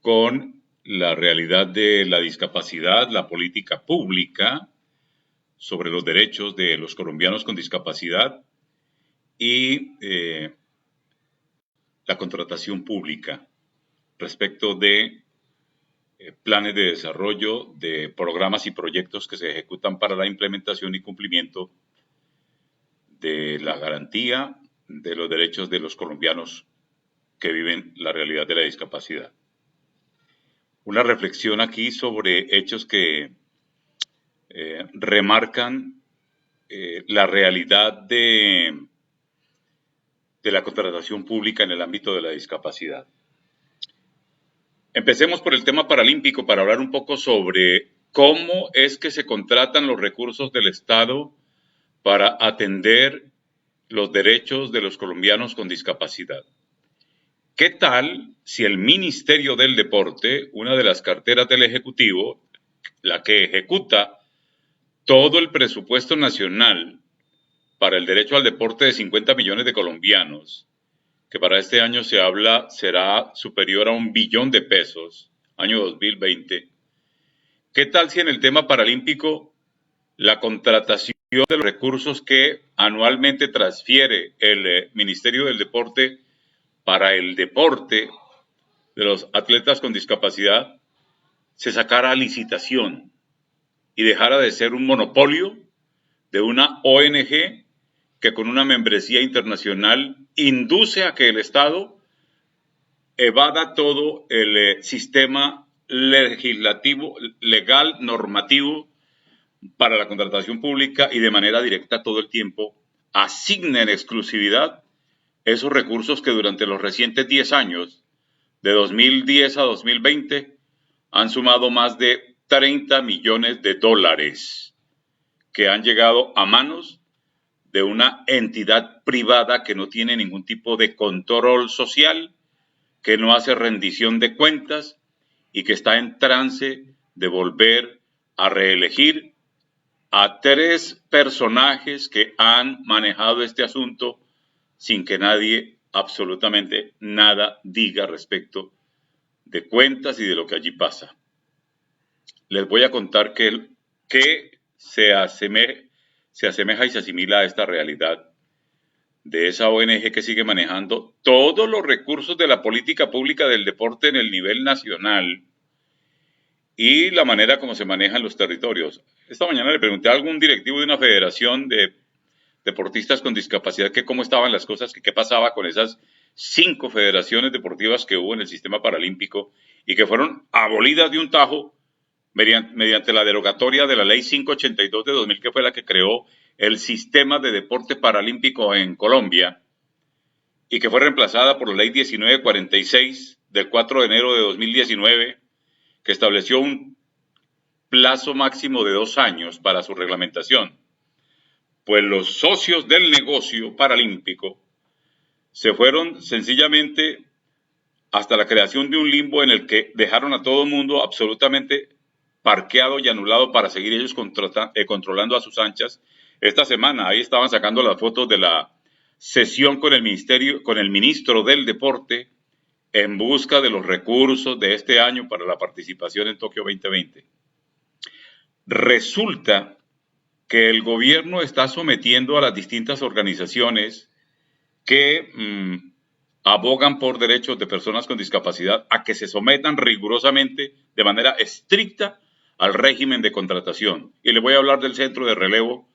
con la realidad de la discapacidad, la política pública sobre los derechos de los colombianos con discapacidad y la contratación pública respecto de planes de desarrollo de programas y proyectos que se ejecutan para la implementación y cumplimiento de la garantía de los derechos de los colombianos que viven la realidad de la discapacidad. Una reflexión aquí sobre hechos que remarcan la realidad de la contratación pública en el ámbito de la discapacidad. Empecemos por el tema paralímpico para hablar un poco sobre cómo es que se contratan los recursos del Estado para atender los derechos de los colombianos con discapacidad. ¿Qué tal si el Ministerio del Deporte, una de las carteras del Ejecutivo, la que ejecuta todo el presupuesto nacional para el derecho al deporte de 50 millones de colombianos, que para este año se habla será superior a 1 billón de pesos, año 2020? ¿Qué tal si en el tema paralímpico la contratación de los recursos que anualmente transfiere el Ministerio del Deporte para el deporte de los atletas con discapacidad se sacara a licitación y dejara de ser un monopolio de una ONG que con una membresía internacional induce a que el Estado evada todo el sistema legislativo, legal, normativo para la contratación pública y de manera directa todo el tiempo asigne en exclusividad esos recursos que durante los recientes 10 años, de 2010 a 2020, han sumado más de 30 millones de dólares que han llegado a manos de una entidad privada que no tiene ningún tipo de control social, que no hace rendición de cuentas y que está en trance de volver a reelegir a 3 personajes que han manejado este asunto sin que nadie absolutamente nada diga respecto de cuentas y de lo que allí pasa. Les voy a contar que se asemeja y se asimila a esta realidad de esa ONG que sigue manejando todos los recursos de la política pública del deporte en el nivel nacional y la manera como se manejan los territorios. Esta mañana le pregunté a algún directivo de una federación de deportistas con discapacidad que cómo estaban las cosas, que qué pasaba con esas 5 federaciones deportivas que hubo en el sistema paralímpico y que fueron abolidas de un tajo mediante la derogatoria de la ley 582 de 2000, que fue la que creó el sistema de deporte paralímpico en Colombia y que fue reemplazada por la ley 1946 del 4 de enero de 2019, que estableció un plazo máximo de 2 años para su reglamentación. Pues los socios del negocio paralímpico se fueron sencillamente hasta la creación de un limbo en el que dejaron a todo el mundo absolutamente parqueado y anulado para seguir ellos controlando a sus anchas. Esta semana ahí estaban sacando las fotos de la sesión con el ministro del Deporte en busca de los recursos de este año para la participación en Tokio 2020. Resulta que el gobierno está sometiendo a las distintas organizaciones que abogan por derechos de personas con discapacidad a que se sometan rigurosamente, de manera estricta, al régimen de contratación. Y le voy a hablar del Centro de Relevo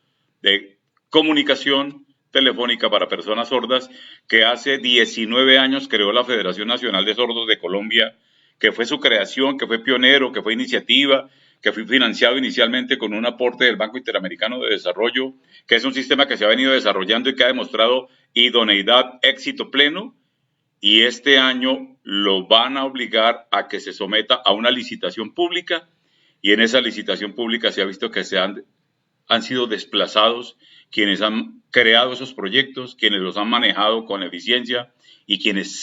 de Comunicación Telefónica para Personas Sordas, que hace 19 años creó la Federación Nacional de Sordos de Colombia, que fue su creación, que fue pionero, que fue iniciativa, que fue financiado inicialmente con un aporte del Banco Interamericano de Desarrollo, que es un sistema que se ha venido desarrollando y que ha demostrado idoneidad, éxito pleno, y este año lo van a obligar a que se someta a una licitación pública, y en esa licitación pública se ha visto que han sido desplazados quienes han creado esos proyectos, quienes los han manejado con eficiencia y quienes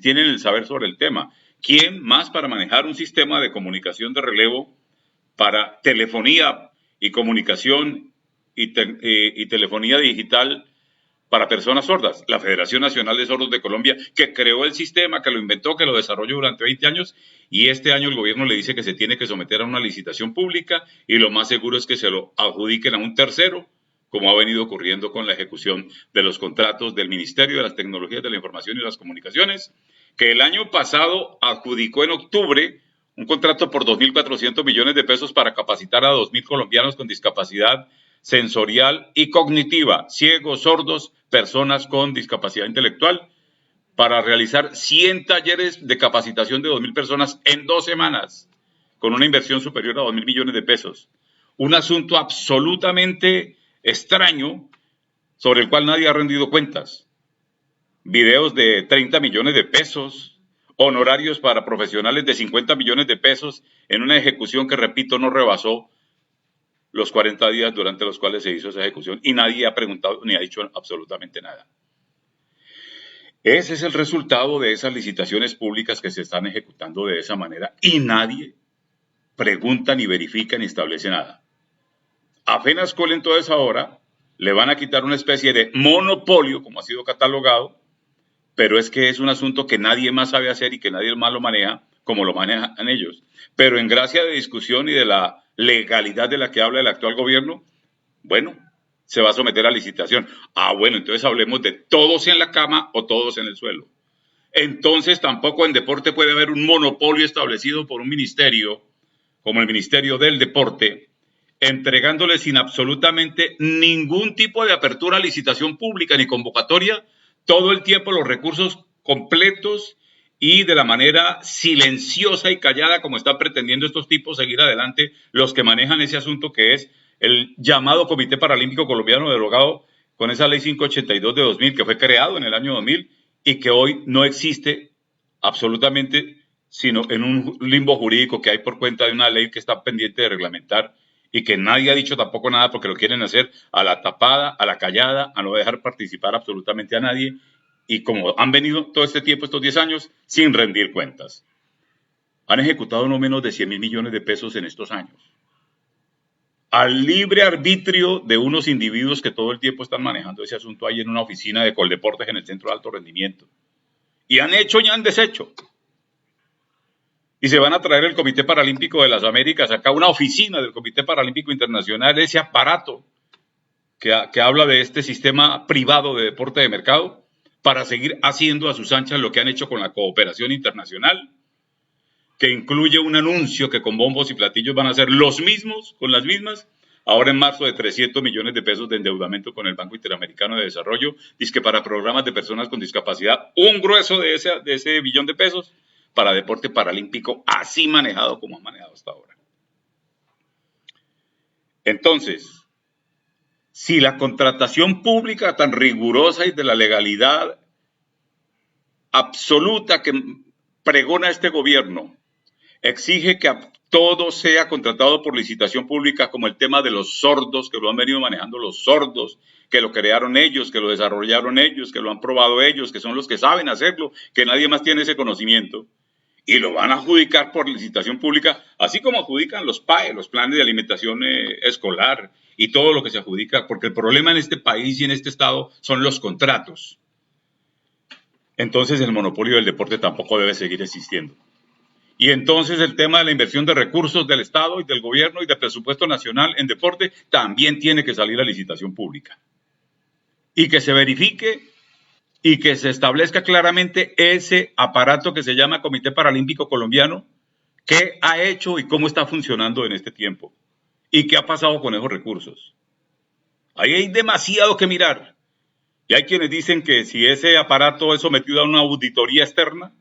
tienen el saber sobre el tema. ¿Quién más para manejar un sistema de comunicación de relevo para telefonía y comunicación y telefonía digital para personas sordas. La Federación Nacional de Sordos de Colombia, que creó el sistema, que lo inventó, que lo desarrolló durante 20 años, y este año el gobierno le dice que se tiene que someter a una licitación pública y lo más seguro es que se lo adjudiquen a un tercero, como ha venido ocurriendo con la ejecución de los contratos del Ministerio de las Tecnologías de la Información y las Comunicaciones, que el año pasado adjudicó en octubre un contrato por 2.400 millones de pesos para capacitar a 2.000 colombianos con discapacidad sensorial y cognitiva, ciegos, sordos, personas con discapacidad intelectual, para realizar 100 talleres de capacitación de 2.000 personas en 2 semanas, con una inversión superior a 2.000 millones de pesos. Un asunto absolutamente extraño sobre el cual nadie ha rendido cuentas. Videos de 30 millones de pesos, honorarios para profesionales de 50 millones de pesos en una ejecución que, repito, no rebasó los 40 días durante los cuales se hizo esa ejecución y nadie ha preguntado ni ha dicho absolutamente nada. Ese es el resultado de esas licitaciones públicas que se están ejecutando de esa manera y nadie pregunta ni verifica ni establece nada. A FENASCOL entonces ahora le van a quitar una especie de monopolio, como ha sido catalogado, pero es que es un asunto que nadie más sabe hacer y que nadie más lo maneja como lo manejan ellos. Pero en gracia de discusión y de la legalidad de la que habla el actual gobierno, bueno, se va a someter a licitación. Ah, bueno, entonces hablemos de todos en la cama o todos en el suelo. Entonces tampoco en deporte puede haber un monopolio establecido por un ministerio, como el Ministerio del Deporte, entregándole sin absolutamente ningún tipo de apertura a licitación pública ni convocatoria todo el tiempo los recursos completos y de la manera silenciosa y callada como están pretendiendo estos tipos seguir adelante los que manejan ese asunto que es el llamado Comité Paralímpico Colombiano, derogado con esa ley 582 de 2000 que fue creado en el año 2000 y que hoy no existe absolutamente sino en un limbo jurídico que hay por cuenta de una ley que está pendiente de reglamentar y que nadie ha dicho tampoco nada porque lo quieren hacer a la tapada, a la callada, a no dejar participar absolutamente a nadie y como han venido todo este tiempo, estos 10 años, sin rendir cuentas. Han ejecutado no menos de 100.000 millones de pesos en estos años. Al libre arbitrio de unos individuos que todo el tiempo están manejando ese asunto ahí en una oficina de Coldeportes en el Centro de Alto Rendimiento. Y han hecho y han deshecho. Y se van a traer el Comité Paralímpico de las Américas, acá una oficina del Comité Paralímpico Internacional, ese aparato que habla de este sistema privado de deporte de mercado, para seguir haciendo a sus anchas lo que han hecho con la cooperación internacional, que incluye un anuncio que con bombos y platillos van a ser los mismos, con las mismas, ahora en marzo de 300 millones de pesos de endeudamiento con el Banco Interamericano de Desarrollo, dice que para programas de personas con discapacidad, un grueso de ese billón de pesos, para deporte paralímpico, así manejado como ha manejado hasta ahora. Entonces, si la contratación pública tan rigurosa y de la legalidad absoluta que pregona este gobierno exige que todo sea contratado por licitación pública, como el tema de los sordos, que lo han venido manejando los sordos, que lo crearon ellos, que lo desarrollaron ellos, que lo han probado ellos, que son los que saben hacerlo, que nadie más tiene ese conocimiento, y lo van a adjudicar por licitación pública, así como adjudican los PAE, los planes de alimentación escolar, y todo lo que se adjudica, porque el problema en este país y en este estado son los contratos. Entonces el monopolio del deporte tampoco debe seguir existiendo. Y entonces el tema de la inversión de recursos del Estado y del gobierno y del presupuesto nacional en deporte también tiene que salir a licitación pública. Y que se verifique y que se establezca claramente ese aparato que se llama Comité Paralímpico Colombiano, qué ha hecho y cómo está funcionando en este tiempo. Y qué ha pasado con esos recursos. Ahí hay demasiado que mirar. Y hay quienes dicen que si ese aparato es sometido a una auditoría externa,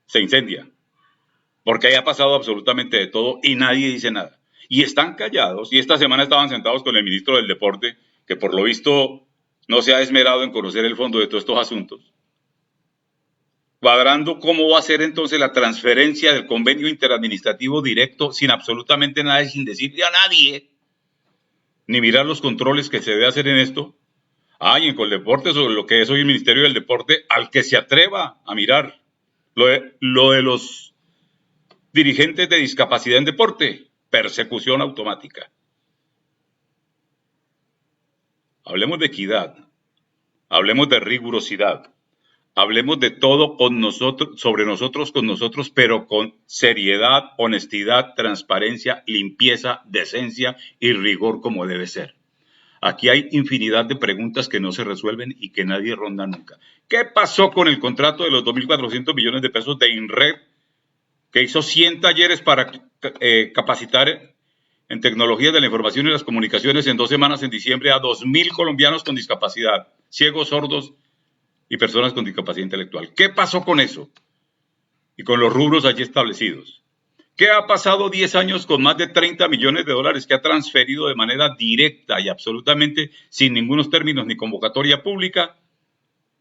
se incendia. Porque ahí ha pasado absolutamente de todo y nadie dice nada. Y están callados, y esta semana estaban sentados con el ministro del Deporte, que por lo visto no se ha esmerado en conocer el fondo de todos estos asuntos, cuadrando cómo va a ser entonces la transferencia del convenio interadministrativo directo sin absolutamente nada y sin decirle a nadie, ni mirar los controles que se debe hacer en esto. Y en Coldeporte, sobre lo que es hoy el Ministerio del Deporte, al que se atreva a mirar lo de los dirigentes de discapacidad en deporte, persecución automática. Hablemos de equidad. hablemos de rigurosidad, hablemos de todo con nosotros, sobre nosotros, con nosotros, pero con seriedad, honestidad, transparencia, limpieza, decencia y rigor como debe ser. Aquí hay infinidad de preguntas que no se resuelven y que nadie ronda nunca. ¿Qué pasó con el contrato de los 2.400 millones de pesos de INRED, que hizo 100 talleres para capacitar en tecnologías de la información y las comunicaciones en 2 semanas en diciembre a 2.000 colombianos con discapacidad, ciegos, sordos y personas con discapacidad intelectual? ¿Qué pasó con eso? Y con los rubros allí establecidos. ¿Qué ha pasado 10 años con más de 30 millones de dólares que ha transferido de manera directa y absolutamente sin ningunos términos ni convocatoria pública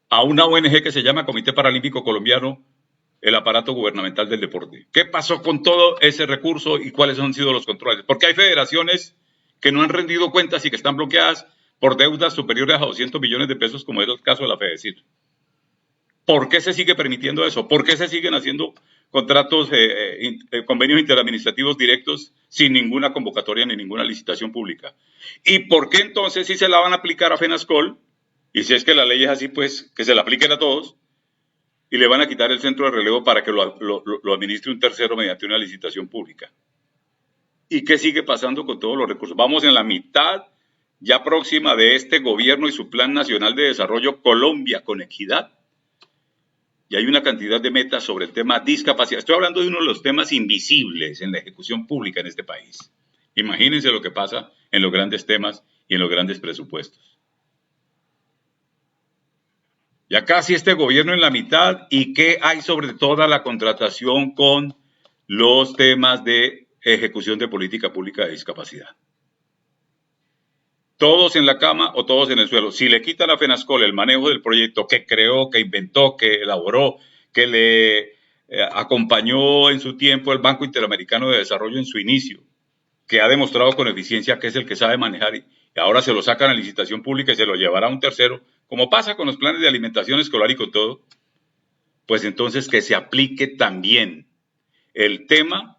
a una ONG que se llama Comité Paralímpico Colombiano, el aparato gubernamental del deporte? ¿Qué pasó con todo ese recurso y cuáles han sido los controles? Porque hay federaciones que no han rendido cuentas y que están bloqueadas por deudas superiores a 200 millones de pesos, como es el caso de la FEDECIR. ¿Por qué se sigue permitiendo eso? ¿Por qué se siguen haciendo contratos, convenios interadministrativos directos sin ninguna convocatoria ni ninguna licitación pública? ¿Y por qué entonces si se la van a aplicar a FENASCOL, y si es que la ley es así, pues que se la apliquen a todos, y le van a quitar el centro de relevo para que lo administre un tercero mediante una licitación pública? ¿Y qué sigue pasando con todos los recursos? Vamos en la mitad ya próxima de este gobierno y su Plan Nacional de Desarrollo Colombia con Equidad. Y hay una cantidad de metas sobre el tema discapacidad. Estoy hablando de uno de los temas invisibles en la ejecución pública en este país. Imagínense lo que pasa en los grandes temas y en los grandes presupuestos. Ya casi este gobierno en la mitad. ¿Y qué hay sobre toda la contratación con los temas de ejecución de política pública de discapacidad? Todos en la cama o todos en el suelo. Si le quitan a FENASCOL el manejo del proyecto que creó, que inventó, que elaboró, que le acompañó en su tiempo el Banco Interamericano de Desarrollo en su inicio, que ha demostrado con eficiencia que es el que sabe manejar, y ahora se lo sacan a licitación pública y se lo llevará a un tercero, como pasa con los planes de alimentación escolar y con todo, pues entonces que se aplique también el tema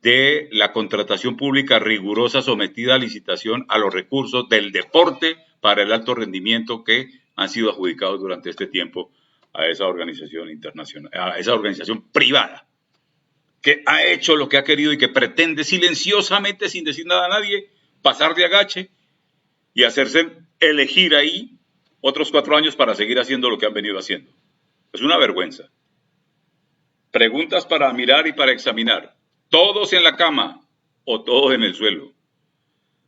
de la contratación pública rigurosa sometida a licitación a los recursos del deporte para el alto rendimiento que han sido adjudicados durante este tiempo a esa organización internacional, a esa organización privada, que ha hecho lo que ha querido y que pretende silenciosamente, sin decir nada a nadie, pasar de agache y hacerse elegir ahí otros 4 años para seguir haciendo lo que han venido haciendo. Es una vergüenza. Preguntas para mirar y para examinar. ¿Todos en la cama o todos en el suelo?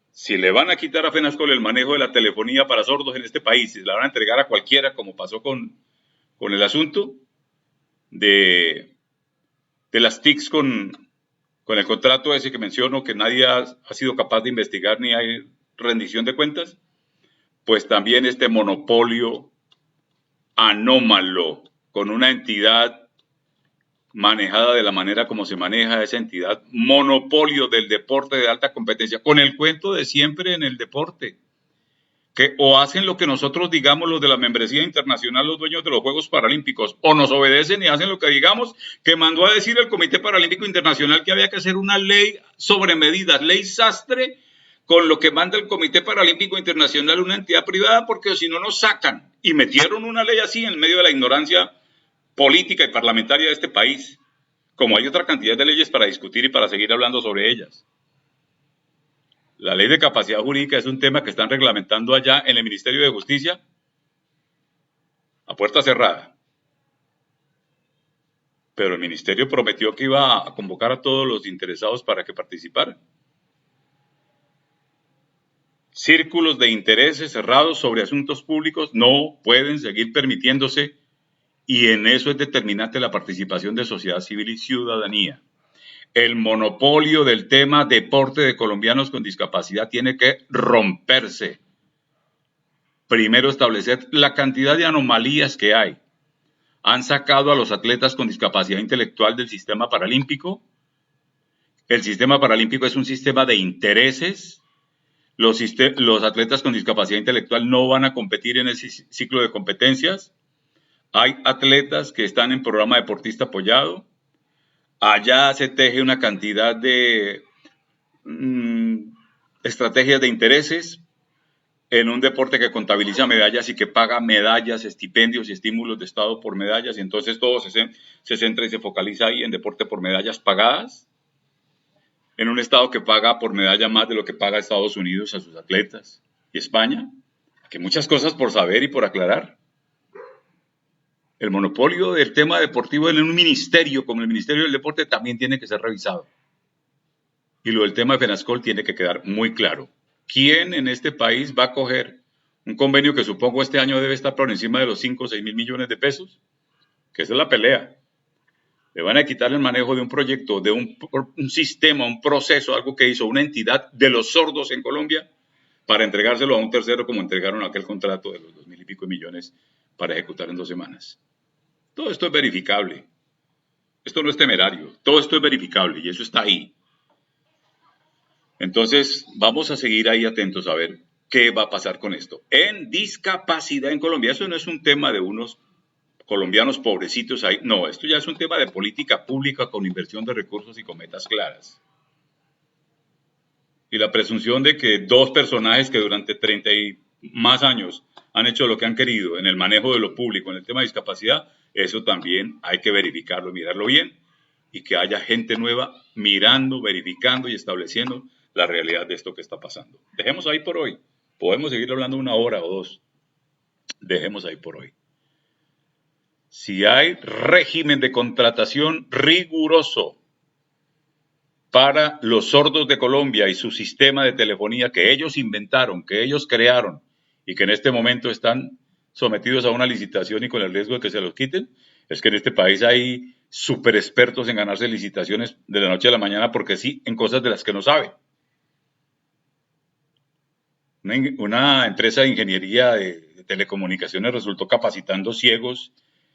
Si le van a quitar a FENASCOL el manejo de la telefonía para sordos en este país, si la van a entregar a cualquiera, como pasó con el asunto de las TICs con el contrato ese que menciono, que nadie ha sido capaz de investigar ni hay rendición de cuentas, pues también este monopolio anómalo con una entidad manejada de la manera como se maneja esa entidad, monopolio del deporte de alta competencia, con el cuento de siempre en el deporte, que o hacen lo que nosotros digamos los de la membresía internacional, los dueños de los Juegos Paralímpicos, o nos obedecen y hacen lo que digamos, que mandó a decir el Comité Paralímpico Internacional que había que hacer una ley sobre medidas, ley sastre, con lo que manda el Comité Paralímpico Internacional, una entidad privada, porque si no nos sacan. Y metieron una ley así en medio de la ignorancia política y parlamentaria de este país, como hay otra cantidad de leyes para discutir y para seguir hablando sobre ellas. La ley de capacidad jurídica es un tema que están reglamentando allá en el Ministerio de Justicia a puerta cerrada. Pero el ministerio prometió que iba a convocar a todos los interesados para que participaran. Círculos de intereses cerrados sobre asuntos públicos no pueden seguir permitiéndose, y en eso es determinante la participación de sociedad civil y ciudadanía. El monopolio del tema deporte de colombianos con discapacidad tiene que romperse. Primero, establecer la cantidad de anomalías que hay. Han sacado a los atletas con discapacidad intelectual del sistema paralímpico. El sistema paralímpico es un sistema de intereses. Los atletas con discapacidad intelectual no van a competir en ese ciclo de competencias. Hay atletas que están en programa deportista apoyado. Allá se teje una cantidad de estrategias de intereses. en un deporte que contabiliza medallas y que paga medallas, estipendios y estímulos de Estado por medallas, y entonces todo se centra y se focaliza ahí en deporte por medallas pagadas, en un Estado que paga por medalla más de lo que paga Estados Unidos a sus atletas, y España, que muchas cosas por saber y por aclarar. El monopolio del tema deportivo en un ministerio como el Ministerio del Deporte también tiene que ser revisado. Y lo del tema de FENASCOL tiene que quedar muy claro. ¿Quién en este país va a coger un convenio que supongo este año debe estar por encima de los 5 o 6 mil millones de pesos? Que esa es la pelea. Le van a quitar el manejo de un proyecto, de un sistema, un proceso, algo que hizo una entidad de los sordos en Colombia, para entregárselo a un tercero como entregaron aquel contrato de los 2.000 y pico millones para ejecutar en 2 semanas. Todo esto es verificable. Esto no es temerario. Todo esto es verificable y eso está ahí. Entonces, vamos a seguir ahí atentos a ver qué va a pasar con esto. En discapacidad en Colombia, eso no es un tema de unos colombianos pobrecitos ahí. No, esto ya es un tema de política pública con inversión de recursos y con metas claras. Y la presunción de que dos personajes que durante 30 y más años han hecho lo que han querido en el manejo de lo público, en el tema de discapacidad, eso también hay que verificarlo, mirarlo bien, y que haya gente nueva mirando, verificando y estableciendo la realidad de esto que está pasando. Dejemos ahí por hoy. Podemos seguir hablando 1 hora o 2. Dejemos ahí por hoy. Si hay régimen de contratación riguroso para los sordos de Colombia y su sistema de telefonía que ellos inventaron, que ellos crearon y que en este momento están sometidos a una licitación y con el riesgo de que se los quiten, es que en este país hay súper expertos en ganarse licitaciones de la noche a la mañana porque sí, en cosas de las que no saben. Una empresa de ingeniería de telecomunicaciones resultó capacitando ciegos,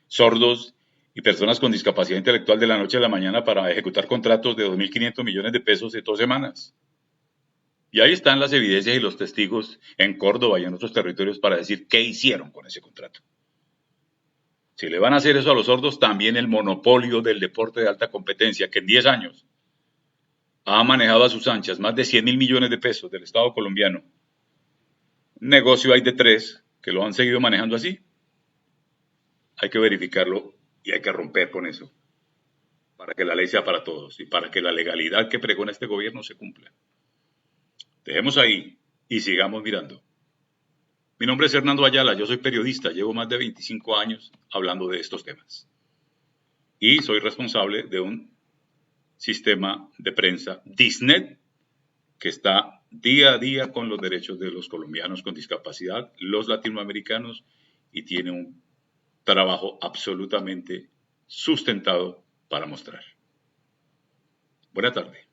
sordos y personas con discapacidad intelectual de la noche a la mañana para ejecutar contratos de 2.500 millones de pesos en 2 semanas. Y ahí están las evidencias y los testigos en Córdoba y en otros territorios para decir qué hicieron con ese contrato. Si le van a hacer eso a los sordos, también el monopolio del deporte de alta competencia, que en 10 años ha manejado a sus anchas más de 100.000 millones de pesos del Estado colombiano. Un negocio hay de 3 que lo han seguido manejando así. Hay que verificarlo y hay que romper con eso para que la ley sea para todos y para que la legalidad que pregona este gobierno se cumpla. Dejemos ahí y sigamos mirando. Mi nombre es Hernando Ayala, yo soy periodista, llevo más de 25 años hablando de estos temas. Y soy responsable de un sistema de prensa Disnet que está día a día con los derechos de los colombianos con discapacidad, los latinoamericanos, y tiene un trabajo absolutamente sustentado para mostrar. Buena tarde.